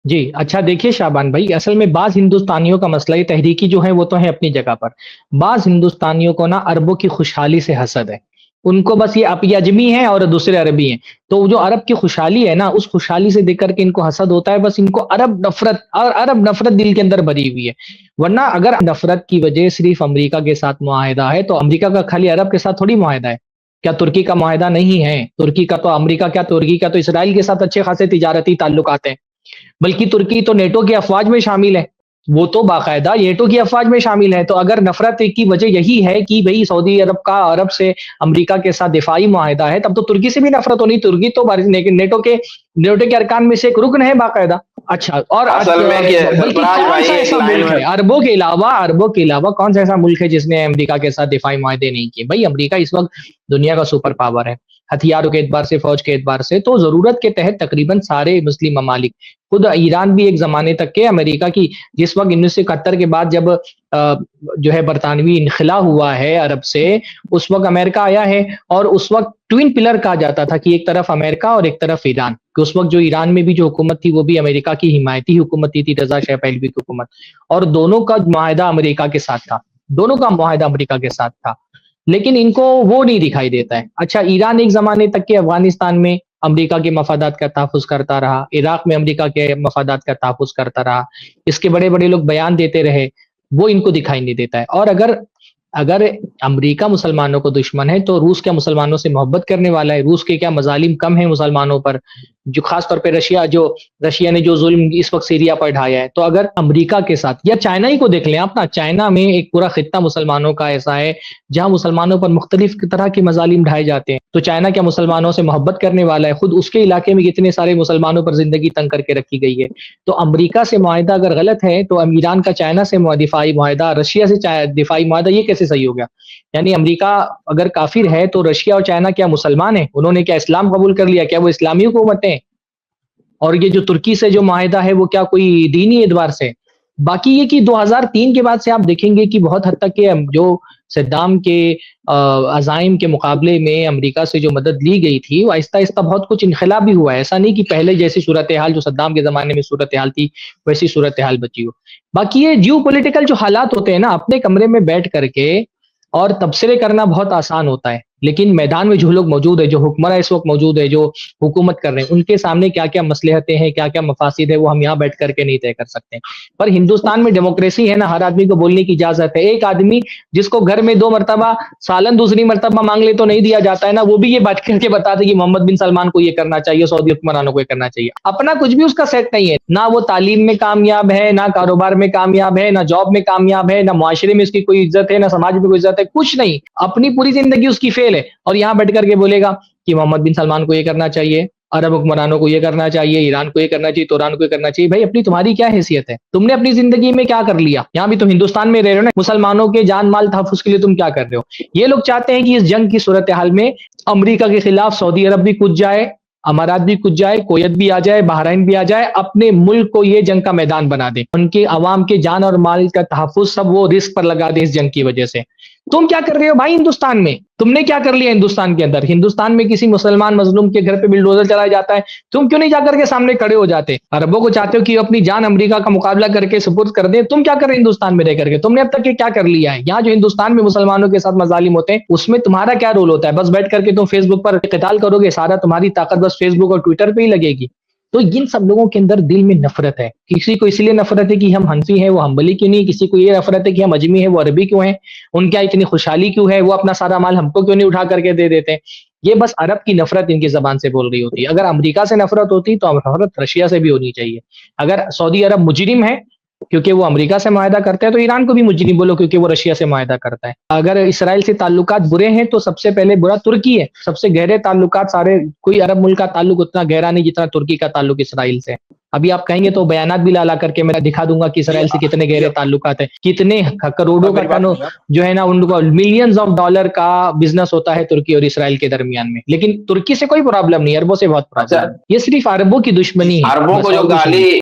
जी, अच्छा देखिए शाबान भाई, असल में बाज़ हिंदुस्तानियों का मसला ये तहरीकी जो है वो तो है अपनी जगह पर। बाज़ हिंदुस्तानियों को ना अरबों की खुशहाली से हसद है। उनको बस ये अजमी हैं और दूसरे अरबी हैं। तो जो अरब की खुशहाली है ना, उस खुशहाली से देख कर के इनको हसद होता है, बस इनको अरब नफ़रत दिल के अंदर भरी हुई है। वरना अगर नफ़रत की वजह सिर्फ़ अमेरिका के साथ मुआहिदा है, तो अमेरिका का खाली अरब के साथ थोड़ी मुआहिदा है। क्या तुर्की का मुआहिदा नहीं है? तुर्की का तो अमेरिका क्या तुर्की का तो इसराइल के साथ अच्छे खासे तिजारती ताल्लुकात हैं। बल्कि तुर्की तो नेटो की अफ़वाज में शामिल है। वो तो बाकायदा नेटो की अफ़वाज में शामिल है। तो अगर नफ़रत की वजह यही है कि भई सऊदी अरब का अरब से अमेरिका के साथ दिफ़ाई मुआहिदा है, तब तो तुर्की से भी नफ़रत होनी। तुर्की तो नेटो के अरकान में से एक रुकन है बाकायदा। अच्छा और असल में क्या बल्कि सरफराज भाई, कौन-सा एक ऐसा लाइन मुल्क है में अरबों के अलावा कौन-सा ऐसा मुल्क है जिसने अमेरिका के साथ दिफ़ाई मुआहदे नहीं किए? भई अमेरिका इस वक़्त दुनिया का सुपर पावर है। हथियारों के एतबार से, फ़ौज के एतबार से, तो ज़रूरत के तहत तकरीबन सारे मुस्लिम ममालिक, खुद ईरान भी एक ज़माने तक के अमेरिका की जिस वक़्त 1971 के बाद जब जो है बरतानवी इन्खिला हुआ है अरब से, उस वक़्त अमेरिका आया है और उस वक़्त ट्विन पिलर कहा जाता था कि एक तरफ अमेरिका और एक तरफ ईरान। कि उस वक़्त जो ईरान में भी जो हुकूमत थी, वो भी अमेरिका की हिमायती हुकूमत थी रज़ा शाह पहलवी की हुकूमत और दोनों का मुआहिदा अमेरिका के साथ था। दोनों का मुआहिदा अमेरिका के साथ था। लेकिन इनको वो नहीं दिखाई देता है। अच्छा ईरान एक ज़माने तक के अफ़गानिस्तान में अमेरिका के मफ़ादात का तहफ़्फ़ुज़ करता रहा, इराक में अमेरिका के मफ़ादात का तहफ़्फ़ुज़ करता रहा। इसके बड़े-बड़े लोग बयान देते रहे, वो इनको दिखाई नहीं देता है। और अगर अगर अमेरिका मुसलमानों को दुश्मन है, तो रूस क्या मुसलमानों से मोहब्बत करने वाला है? रूस के क्या मज़ालिम कम हैं मुसलमानों पर? जो ख़ास तौर पे रशिया ने जो ज़ुल्म इस वक़्त सीरिया पर ढाया है। तो अगर अमेरिका के साथ या चाइना ही को देख लें आप ना, चाइना में एक पूरा खित्ता मुसलमानों का ऐसा है, जहाँ मुसलमानों पर मुख्तलिफ तरह के मज़ालिम ढाए जाते हैं। तो चाइना क्या मुसलमानों से मोहब्बत करने वाला है? खुद उसके इलाके में कितने सारे मुसलमानों पर ज़िंदगी तंग करके रखी गई है। तो अमेरिका से मुआहिदा अगर गलत है, तो ईरान का चाइना से दिफ़ाई मुआहिदा, रशिया से दिफ़ाई मुआहिदा ये कैसे सही हो गया? यानी अमेरिका अगर काफ़िर है, तो रशिया और चाइना क्या मुसलमान हैं? उन्होंने क्या इस्लाम कबूल कर लिया? क्या वो इस्लामी हुकूमतें हैं? और ये जो तुर्की से जो मुआहिदा है वो क्या कोई दीनी एतबार से? बाकी ये कि 2003 के बाद से आप देखेंगे कि बहुत हद तक के जो सद्दाम के अज़ाइम के मुकाबले में अमेरिका से जो मदद ली गई थी, वो आहिस्ता-आहिस्ता बहुत कुछ इनक़िलाब भी हुआ है। ऐसा नहीं कि पहले जैसी सूरत-ए-हाल जो सद्दाम के ज़माने में सूरत-ए-हाल थी, वैसी सूरत-ए-हाल बची हो। बाकी ये जियोपॉलिटिकल जो हालात होते हैं ना, अपने कमरे में बैठ कर के और तबसरे करना बहुत आसान होता है। लेकिन मैदान में जो लोग मौजूद है, जो हुक्मरान इस वक़्त मौजूद है, जो हुकूमत कर रहे हैं, उनके सामने क्या-क्या मसलहतें हैं, क्या-क्या मफासिद है, वो हम यहाँ बैठ कर के नहीं तय कर सकते। पर हिंदुस्तान में डेमोक्रेसी है ना, हर आदमी को बोलने की इजाज़त है। एक आदमी जिसको घर में 2 मर्तबा सालन दूसरी मर्तबा माँग ले तो नहीं दिया जाता है ना, वो भी ये बात करके बता दे कि मोहम्मद बिन सलमान को ये करना चाहिए, सऊदी हुक्मरानों को ये करना चाहिए। अपना कुछ भी उसका सेट नहीं है। ना वो तालीम में कामयाब है, ना कारोबार में कामयाब है, ना जॉब में कामयाब है, ना मुआशरे में उसकी कोई इज़्ज़त है, ना समाज में कोई इज़्ज़त है, कुछ नहीं। अपनी पूरी ज़िंदगी उसकी फ़ेल है और यहाँ बैठ कर के बोलेगा कि मोहम्मद बिन सलमान को ये करना चाहिए, अरब हुक्मरानों को ये करना चाहिए, ईरान को ये करना चाहिए, तो ईरान को ये करना चाहिए। भाई अपनी तुम्हारी क्या हैसियत है? तुमने अपनी ज़िंदगी में क्या कर लिया? यहाँ भी तुम हिंदुस्तान में रह रहे हो ना, मुसलमानों के जान-माल तहफ़्फ़ुज़ के लिए तुम क्या कर रहे हो? ये लोग चाहते हैं कि इस जंग की सूरत-ए-हाल में अमेरिका के खिलाफ सऊदी अरब भी कूद जाए, अमारात भी कूद जाए, कुवैत भी आ जाए, बहरीन भी आ जाए, अपने मुल्क को ये जंग का मैदान बना दें। उनके अवाम के जान और माल का तहफ़्फ़ुज़ सब वो रिस्क पर लगा दें इस जंग की वजह से। तुम क्या कर रहे हो भाई हिंदुस्तान में? तुमने क्या कर लिया हिंदुस्तान के अंदर? हिंदुस्तान में किसी मुसलमान मज़लूम के घर पे बुलडोज़र चलाया जाता है, तुम क्यों नहीं जाकर के सामने खड़े हो जाते? अरबों को चाहते हो कि अपनी जान अमेरिका का मुकाबला करके सुपुर्द कर दें, तुम क्या कर रहे हो हिंदुस्तान में रह करके? तुमने अब तक ये क्या कर लिया है? यहाँ जो हिंदुस्तान में मुसलमानों के साथ मज़ालिम होते हैं, उसमें तुम्हारा क्या रोल होता है? बस बैठ करके तुम फेसबुक पर क़िताल करोगे, सारा तुम्हारी ताकत बस फेसबुक और ट्विटर पे ही लगेगी। तो इन सब लोगों के अंदर दिल में नफ़रत है। किसी को इसलिए नफ़रत है कि हम हनफी हैं, वो हम्बली क्यों नहीं? किसी को ये नफ़रत है कि हम अजमी हैं, वो अरबी क्यों हैं? उनके यहाँ इतनी खुशहाली क्यों है? वो अपना सारा माल हमको क्यों नहीं उठा करके दे देते हैं? ये बस अरब की नफ़रत इनकी ज़बान से बोल रही होती है। अगर अमेरिका से नफ़रत होती, तो नफ़रत रशिया से भी होनी चाहिए। अगर सऊदी अरब मुजरिम है, क्योंकि वो अमेरिका से मुआहिदा करता है, तो ईरान को भी मुजरिम बोलो क्योंकि वो रशिया से मुआहिदा करता है। अगर इसराइल से ताल्लुकात बुरे हैं, तो सबसे पहले बुरा तुर्की है। सबसे गहरे ताल्लुकात सारे कोई अरब मुल्क का ताल्लुक उतना गहरा नहीं जितना तुर्की का ताल्लुक इसराइल से है। अभी आप कहेंगे तो बयानात भी ला करके मैं दिखा दूँगा कि इसराइल से कितने गहरे ताल्लुकात हैं। कितने करोड़ों का जो है ना उनको मिलियंस ऑफ डॉलर का बिज़नेस होता है तुर्की और इसराइल के दरमियान में। लेकिन तुर्की से कोई प्रॉब्लम नहीं, अरबों से बहुत प्रॉब्लम है। ये सिर्फ़ अरबों की दुश्मनी है। अरबों बस को जो और कुछ नहीं। गाली